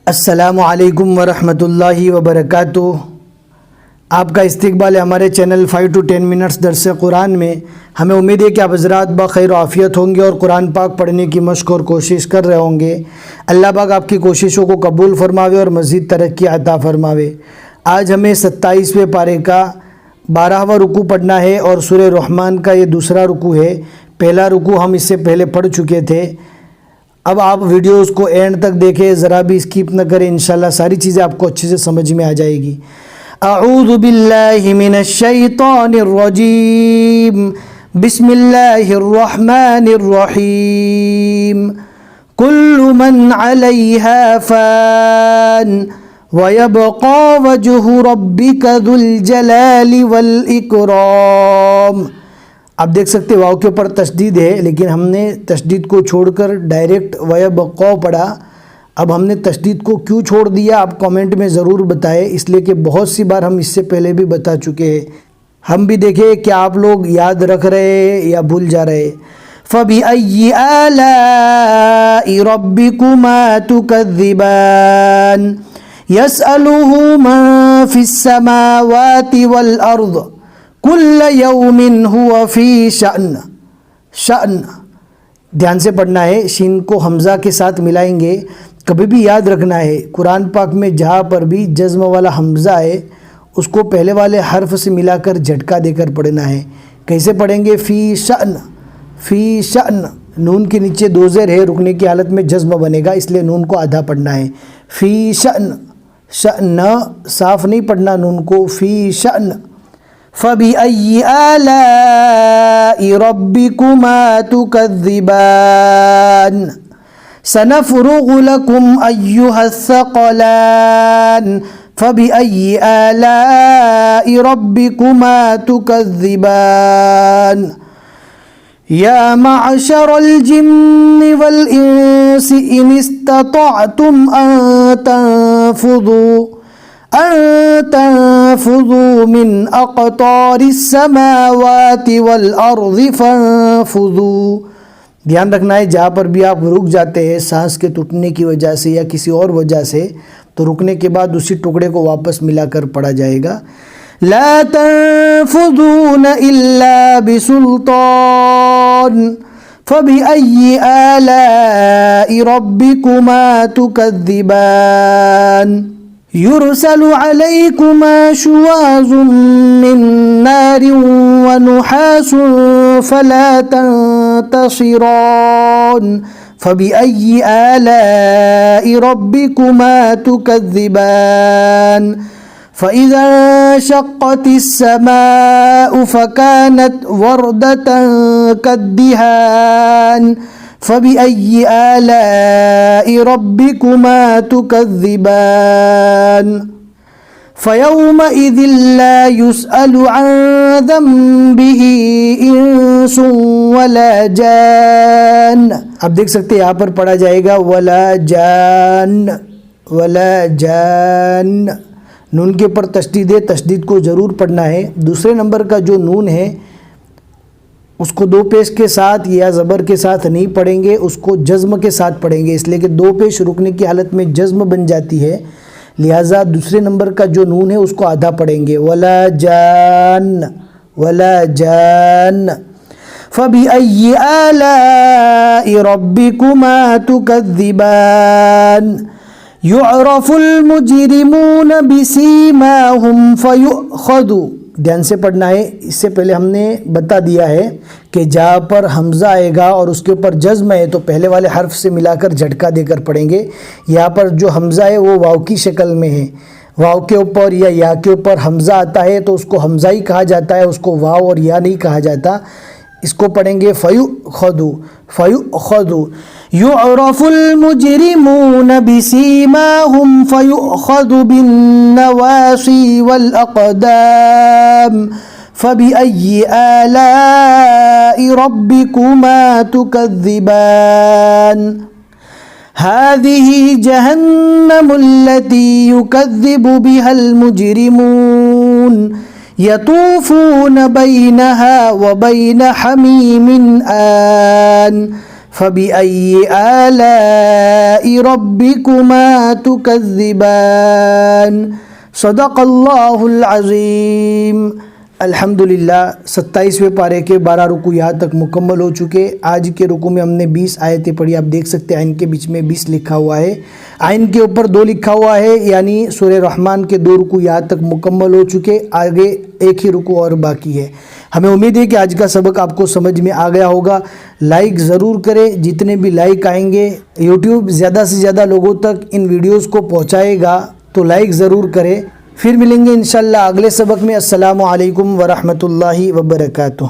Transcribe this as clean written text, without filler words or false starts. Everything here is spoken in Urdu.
السلام علیکم ورحمۃ اللہ وبرکاتہ۔ آپ کا استقبال ہے ہمارے چینل 5 to 10 منٹس درس قرآن میں۔ ہمیں امید ہے کہ آپ حضرات بخیر و عافیت ہوں گے اور قرآن پاک پڑھنے کی مشق اور کوشش کر رہے ہوں گے۔ اللہ پاک آپ کی کوششوں کو قبول فرماوے اور مزید ترقی عطا فرماوے۔ آج ہمیں 27ویں پارے کا 12واں رکوع پڑھنا ہے اور سورہ رحمان کا یہ دوسرا رکوع ہے۔ پہلا رکوع ہم اس سے پہلے پڑھ چکے تھے۔ اب آپ ویڈیوز کو اینڈ تک دیکھیں، ذرا بھی اسکیپ نہ کریں، انشاءاللہ ساری چیزیں آپ کو اچھے سے سمجھ میں آ جائے گی۔ اعوذ باللہ من الشیطان الرجیم، بسم اللہ الرحمن الرحیم۔ کل من علیہا فان ویبقى وجہ ربک ذو الجلال والاکرام۔ آپ دیکھ سکتے واو کے اوپر تشدید ہے، لیکن ہم نے تشدید کو چھوڑ کر ڈائریکٹ وَيَبْقَى پڑھا۔ اب ہم نے تشدید کو کیوں چھوڑ دیا آپ کامنٹ میں ضرور بتائیں، اس لیے کہ بہت سی بار ہم اس سے پہلے بھی بتا چکے ہیں۔ ہم بھی دیکھیں کہ آپ لوگ یاد رکھ رہے ہیں یا بھول جا رہے ہیں۔ فَبِأَيِّ آلَاءِ رَبِّكُمَا تُكَذِّبَانِ يَسْأَلُهُ مَن فِي السَّمَاوَاتِ وَالْأَرْضِ کل یوم ہوا فی شأن۔ شأن دھیان سے پڑھنا ہے، شین کو حمزہ کے ساتھ ملائیں گے۔ کبھی بھی یاد رکھنا ہے قرآن پاک میں جہاں پر بھی جزم والا حمزہ ہے اس کو پہلے والے حرف سے ملا کر جھٹکا دے کر پڑھنا ہے۔ کیسے پڑھیں گے؟ فی شأن، فی شأن، نون کے نیچے دو زیر ہے، رکنے کی حالت میں جزم بنے گا، اس لیے نون کو آدھا پڑھنا ہے۔ فی شأن، شأن صاف نہیں پڑھنا نون کو، فی شأن۔ فَبِأَيِّ آلَاءِ رَبِّكُمَا تُكَذِّبَانِ سَنَفْرُغُ لَكُمْ أَيُّهَا الثَّقَلَانِ فَبِأَيِّ آلَاءِ رَبِّكُمَا تُكَذِّبَانِ يَا مَعْشَرَ الْجِنِّ وَالْإِنسِ إِنِ اسْتَطَعْتُمْ أَن تنفذوا من اقطار السماوات والارض فانفذوا۔ دھیان رکھنا ہے جہاں پر بھی آپ رک جاتے ہیں سانس کے ٹوٹنے کی وجہ سے یا کسی اور وجہ سے، تو رکنے کے بعد اسی ٹکڑے کو واپس ملا کر پڑھا جائے گا۔ لا تنفذون الا بسلطان فبأي آلاء ربكما تكذبان يرسل عليكما شواظ من نار ونحاس فلا تنتصران فبأي آلاء ربكما تكذبان فإذا انشقت السماء فكانت وردة كالدهان فَبِأَيِّ آلَاءِ رَبِّكُمَا تُكَذِّبَانِ فَيَوْمَئِذٍ لَا يُسْأَلُ عَنْ ذَنبِهِ إِنسٌ وَلَا جَانٌ۔ اب دیکھ سکتے یہاں پر پڑھا جائے گا وَلَا جَانٌ، وَلَا جَانٌ، نون کے اوپر تشدید ہے، تشدید کو ضرور پڑھنا ہے۔ دوسرے نمبر کا جو نون ہے اس کو دو پیش کے ساتھ یا زبر کے ساتھ نہیں پڑھیں گے، اس کو جزم کے ساتھ پڑھیں گے، اس لیے کہ دو پیش رکنے کی حالت میں جزم بن جاتی ہے، لہٰذا دوسرے نمبر کا جو نون ہے اس کو آدھا پڑھیں گے۔ ولا جان، ولا جان فبأي آلاء ربكما تكذبان يعرف المجرمون بسيماهم فيؤخذوا۔ دھیان سے پڑھنا ہے، اس سے پہلے ہم نے بتا دیا ہے کہ جہاں پر حمزہ آئے گا اور اس کے اوپر جزم ہے تو پہلے والے حرف سے ملا کر جھٹکا دے کر پڑھیں گے۔ یہاں پر جو حمزہ ہے وہ واو کی شکل میں ہے، واو کے اوپر یا یا کے اوپر حمزہ آتا ہے تو اس کو حمزہ ہی کہا جاتا ہے، اس کو واو اور یا نہیں کہا جاتا۔ اس کو پڑھیں گے فَيُؤْخَذُ، فَيُؤْخَذُ يُعْرَفُ الْمُجْرِمُونَ بِسِيمَاهُمْ فَيُؤْخَذُ بِالنَّوَاصِي وَالْأَقْدَامِ فَبِأَيِّ آلَاءِ رَبِّكُمَا تُكَذِّبَانِ هَذِهِ جَهَنَّمُ الَّتِي يُكَذِّبُ بِهَا الْمُجْرِمُونَ يَطُوفُونَ بَيْنَهَا وَبَيْنَ حَمِيمٍ آنٍ فَبِأَيِّ آلَاءِ رَبِّكُمَا تُكَذِّبَانِ صدق اللہ العظیم۔ الحمدللہ 27ویں پارے کے 12 رکوع یہاں تک مکمل ہو چکے۔ آج کے رکوع میں ہم نے 20 آیتیں پڑھی، آپ دیکھ سکتے ہیں آئین کے بیچ میں 20 لکھا ہوا ہے، آئین کے اوپر 2 لکھا ہوا ہے، یعنی سورہ رحمان کے 2 رکوع یہاں تک مکمل ہو چکے، آگے ایک ہی رکوع اور باقی ہے۔ ہمیں امید ہے کہ آج کا سبق آپ کو سمجھ میں آ گیا ہوگا۔ لائک ضرور کریں، جتنے بھی لائک آئیں گے یوٹیوب زیادہ سے زیادہ لوگوں تک ان ویڈیوز کو پہنچائے گا، تو لائک ضرور کریں۔ پھر ملیں گے انشاءاللہ اگلے سبق میں۔ السلام علیکم ورحمۃ اللہ وبرکاتہ۔